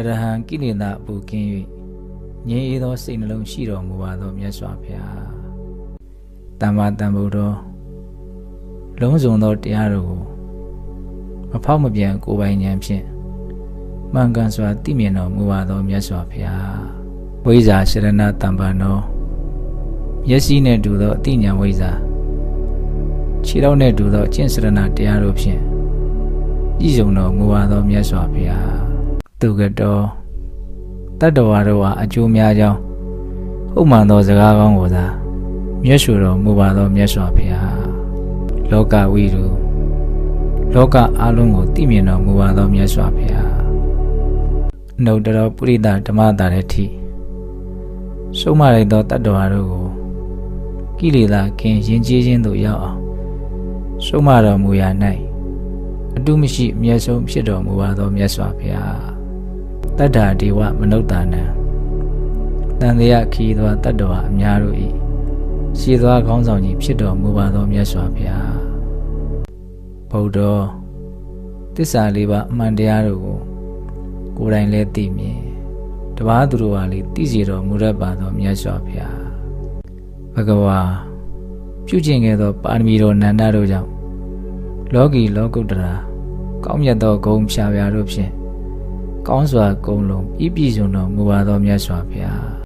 ရဟံကိလေသာပူကင်း၍ငြိမ်းအေးသောစိတ်နှလုံးရှိတော်မူပါသောမြတ်စွာဘုရားတမ္မာတန်ဖိုးသောလုံးစုံသောတရားတို့ကိုမဖောက်မပြန်ကိုယ်ပိုင်ဉာဏ်ဖြင့်မှန်ကန်စွာသိမြင်တော်မူပါသောမြတ်စွာဘုရားဝိဇ္ဇာရှရဏတမ္ပန်သောမျက်စိနှင့်တူသောအသိဉာဏ်ဝိဇ္ဇာခြေထောက်နှင့်တူသောကျင့်စရဏတရားတို့ဖြင့်ပြည့်စုံတော်မူပါသောမြတ်စွာဘုရားသူကတော်တတ္တဝါတို့အားအကျိုးများကြောင်းဟုတ်မှန်သောစကားကောင်းကိုသာမျက်ရှုတော်မူပါသောမြတ်စွာဘုရားလောကဝိတုလောကအလုံးကိုသိမြင်တော်မူပါသောမြတ်စွာဘုရားနှုတ်တော်ပုရိသဓမ္မတာရတိဆုံးမလိုက်သောတတ္တဝါတို့ကိုကိလေသာကင်းရင်ကျေးခြင်းသို့ရောက်အောင်ဆုံးမတော်မူရာ၌အတုမရှိအမျက်ဆုံးဖြစ်တော်မူပါသောမြတ်စွာဘုရားတတ္ထာဒေဝမနုဿာနံတန်တရားခီးသောတတ္တဝါအများတို့၏ရှည်သောခေါင်းဆောင်ကြီးဖြစ်တော်မူပါသောမြတ်စွာဘုရားဗုဒ္ဓသစ္စာလေးပါးအမှန်တရားတို့ကိုကိုယ်တိုင်လည်းသိမြင်တပါးသူတို့ဟာလည်းသိစေတော်မူရပါသောမြတ်စွာဘုရားဘဂဝါပြုကျင့်ခဲ့သောပါရမီတော်နန္ဒတို့ကြောင့်လောကီလောကုတ္တရာကောင်းမြတ်သောဂုဏ်ဖြာဖြာတို့ဖြင့်ကောင်းစွာဂုဏ်လုံးပြည့်စုံတော်မူပါသောမြတ်စွာဘုရား